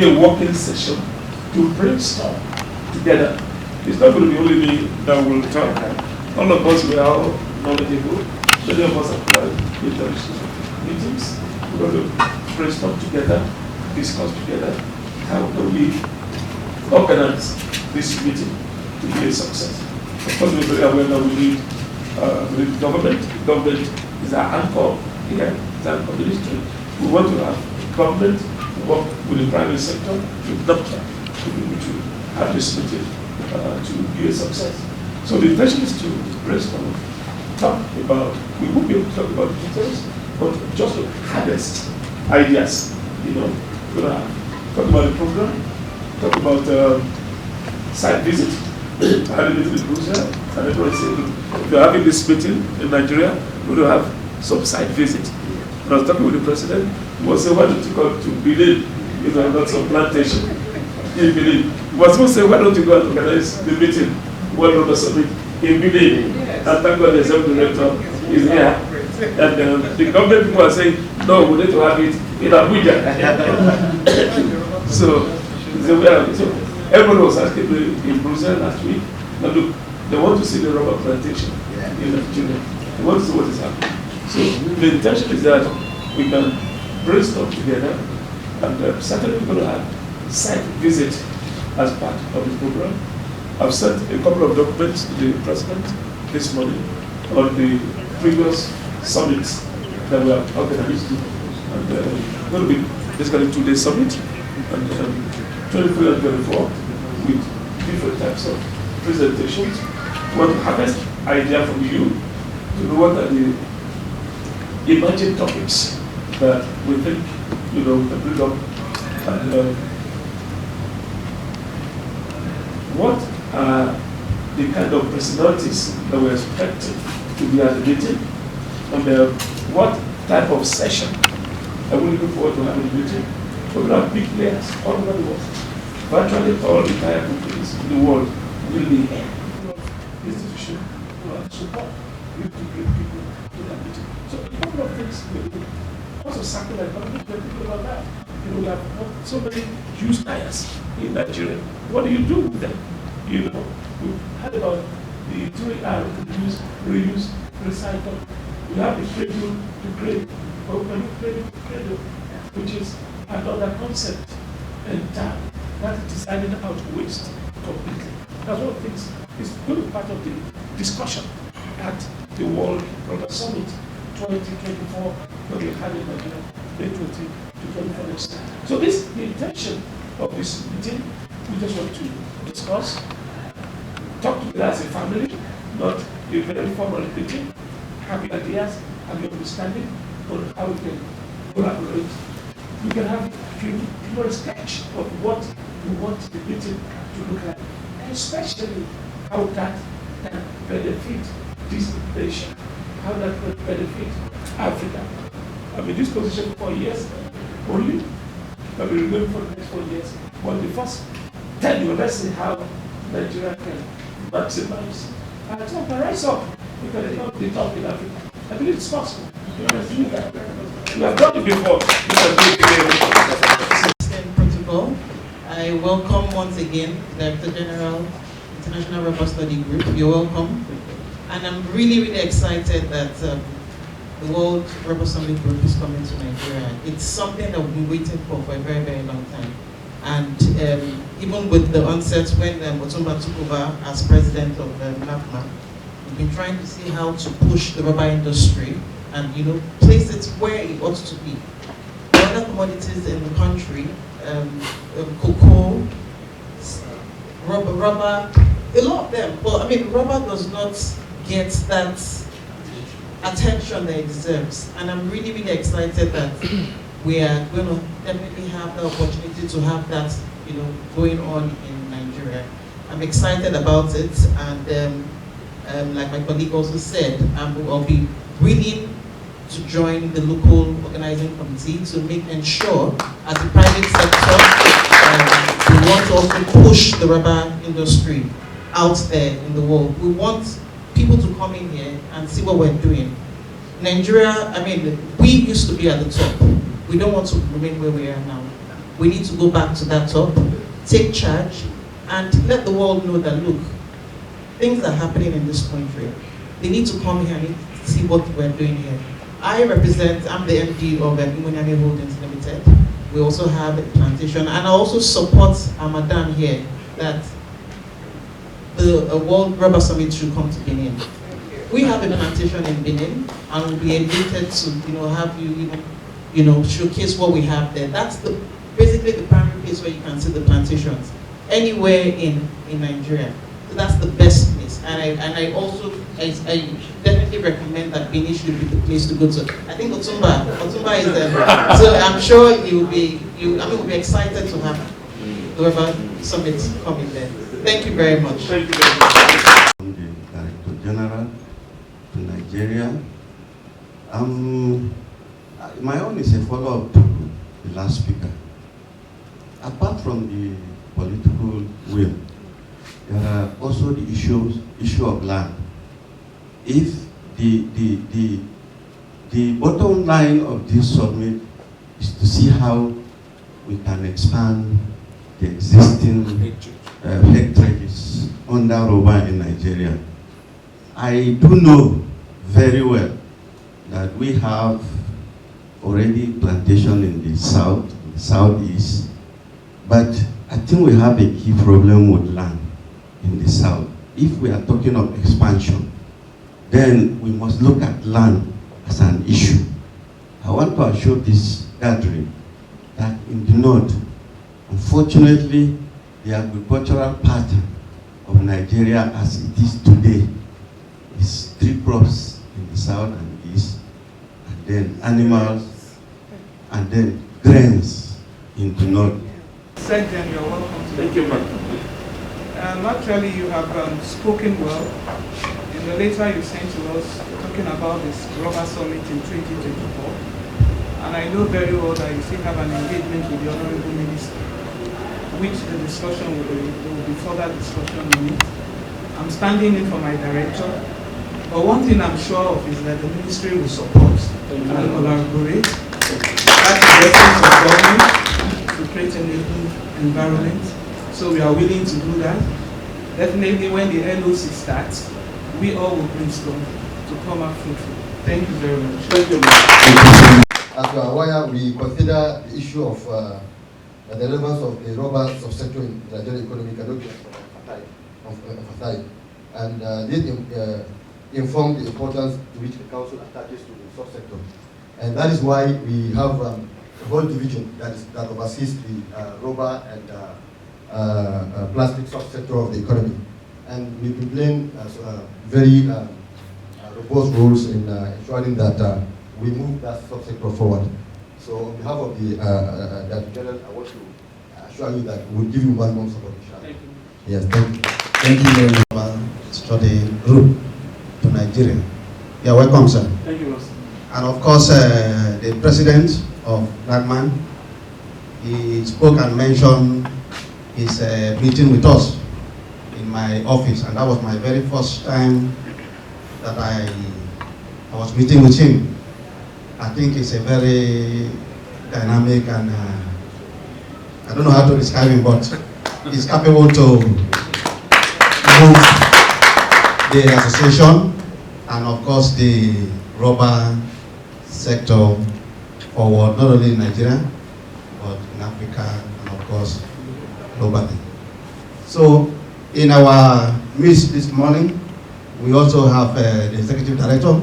be a working session to brainstorm together. It's not going to be only me that will talk. All of us, we are all knowledgeable. Many of us have planned international meetings. We're going to brainstorm together, discuss together how can we organize this meeting to be a success. Of course, we're very aware that we need government. Government is our anchor here, it's our anchor ministry. We want to have government work with the private sector, with doctor, to be able to have this meeting to be a success. So the intention is to brainstorm, talk about, we won't be able to talk about the details, but just to harvest ideas, you know. We're going to talk about the program, talk about site visit. I had a meeting in Brussels, and everybody said, if you're having this meeting in Nigeria, we're going to have some site visit. When I was talking with the president, he was saying, why don't you go to Benin, you know, not some plantation in Benin. He was supposed to say, why don't you go and organize the meeting, World Rubber Summit in Benin? And thank God the executive director is here. And the government people are saying, no, we need to have it in Abuja. So everyone was asking me in Brussels last week, now look, they want to see the rubber plantation in Nigeria. They want to see what is happening. So the intention is that we can brainstorm together, and certainly we're going to have site visit as part of the program. I've sent a couple of documents to the president this morning on the previous summits that we have organized. And it's going to be basically 2-day summit, and 23 and 24 with different types of presentations. We want to harvest idea from you to know what are the emerging topics that we think, you know, we can bring up, and what are the kind of personalities that we're expecting to be at the meeting, and what type of session are we looking forward to having a meeting. We're going to have big players all over the world. Virtually all the entire countries in the world will be here. Institution will support you to bring people to that meeting. So a couple of things we do. Also circular economy, people about that. You know, we have so many used tires in Nigeria. What do you do with them? You know, we've heard about the 3R, reuse, recycle. We have the cradle to grade, or we can do cradle to cradle, which is another concept entirely. That is deciding out waste completely. That's one of the things. It's going to be part of the discussion at the World Rubber Summit 2024, where we had in Nigeria, May 20 to 24 next year. So this is the intention of this meeting. We just want to discuss, talk together as a family, not a very formal meeting, have ideas, have your understanding on how we can collaborate. We can have a sketch of what we want the meeting to look like, and especially how that can benefit this nation, how that can benefit Africa. I'm in this position for 4 years only. I've been going for the next 4 years. Well, the first 10 years, let's see how Nigeria can maximize. And it's not rise up, because it's not the top in Africa. I believe it's possible. We can do that. We have done it before. Protocol. I welcome once again Director General, International Rubber Study Group. You're welcome. And I'm really excited that the World Rubber Summit Group is coming to Nigeria. It's something that we've been waiting for a very long time. And even with the onset when Otumba took over as president of NARPPMAN, we've been trying to see how to push the rubber industry and, you know, place it where it ought to be. Other commodities in the country, cocoa, rubber, a lot of them. But I mean, rubber does not get that attention that it deserves. And I'm really excited that we are going to definitely have the opportunity to have that, you know, going on in Nigeria. I'm excited about it, and like my colleague also said, I'll be willing to join the local organizing committee to ensure, as a private sector, we want to also push the rubber industry out there in the world. We want people to come in here and see what we're doing. Nigeria, I mean, we used to be at the top. We don't want to remain where we are now. We need to go back to that top, take charge, and let the world know that, look, things are happening in this country. They need to come here and see what we're doing here. I'm the MD of Imoniani Holdings Limited. We also have a plantation, and I also support our madam here that the World Rubber Summit should come to Benin. We have a plantation in Benin, and we'll be elated to have you showcase what we have there. That's basically the primary place where you can see the plantations anywhere in Nigeria. So that's the best place, and I definitely recommend that Benin should be the place to go to. I think Otumba is there, so I'm sure we'll be excited to have the Rubber Summit coming there. Thank you very much. Thank you very much. I'm the Director General to Nigeria. My own is a follow-up to the last speaker. Apart from the political will, there are also the issue of land. If the bottom line of this summit is to see how we can expand the existing hectares under rubber in Nigeria. I do know very well that we have already plantation in the south, southeast, but I think we have a key problem with land in the south. If we are talking of expansion, then we must look at land as an issue. I want to assure this gathering that in the north, unfortunately, the agricultural pattern of Nigeria as it is today is 3 crops in the south and east, and then animals, and then grains in the north. Second, you're welcome to Thank you, ma'am. Actually, you have spoken well. In the letter you sent to us, talking about this Rubber Summit in 2024, and I know very well that you still have an engagement with the Honorable Minister, which the discussion will be further discussion on it. I'm standing in for my director, but one thing I'm sure of is that the ministry will support and collaborate. That's the essence of government, to create an open environment. So we are willing to do that. Definitely when the LOC starts, we all will brainstorm to come out fruitful. Thank you very much. Thank you, As you are aware, we consider the issue of the relevance of the rubber subsector in the Nigerian economy cannot be emphasized. And this informed the importance to which the council attaches to the subsector. And that is why we have a whole division that oversees the rubber and plastic subsector of the economy. And we've been playing very robust roles in ensuring that we move that subsector forward. So on behalf of the Director General, I want to assure you that we will give you maximum support. Thank you. Yes, thank you. Thank you very much for the group to Nigeria. You're welcome, sir. Thank you, Master. And of course, the president of NARPPMAN, he spoke and mentioned his meeting with us in my office, and that was my very first time that I was meeting with him. I think he's a very dynamic and I don't know how to describe him, but he's capable to move the association and of course the rubber sector forward, not only in Nigeria, but in Africa and of course globally. So in our midst this morning, we also have the Executive Director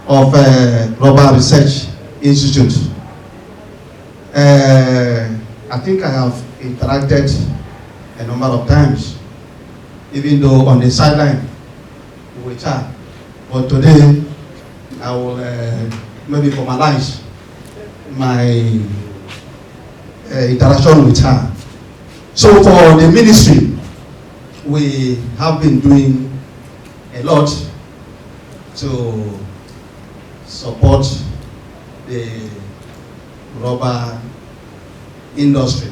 of Rubber Research Institute. I think I have interacted a number of times, even though on the sideline with her. But today, I will maybe formalize my interaction with her. So for the ministry, we have been doing a lot to support the rubber industry.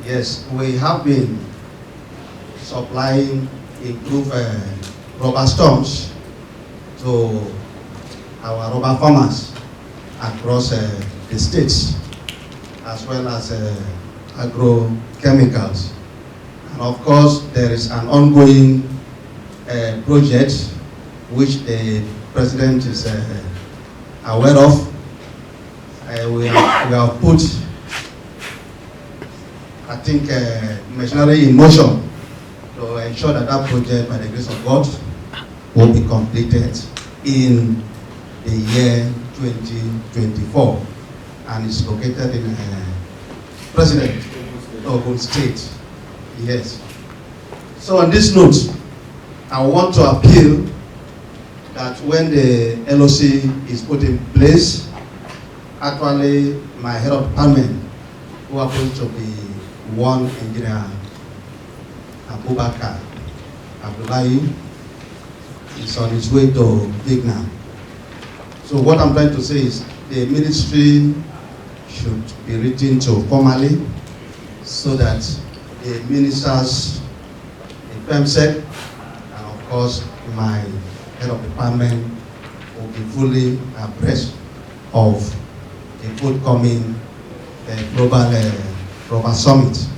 Yes, we have been supplying improved rubber stumps to our rubber farmers across the states. as well as agrochemicals. And of course, there is an ongoing project which the President is aware of. We have put, I think, machinery in motion to ensure that that project, by the grace of God, will be completed in the year 2024, and it's located in President Ogun State. Yes. So on this note, I want to appeal that when the LOC is put in place, actually my head of department, who happens to be one engineer, Abubakar Abdullahi, is on his way to Vietnam. So what I'm trying to say is the ministry should be written to formally so that the ministers, the PEMSEC, and of course my head of department will be fully abreast of the forthcoming global summit.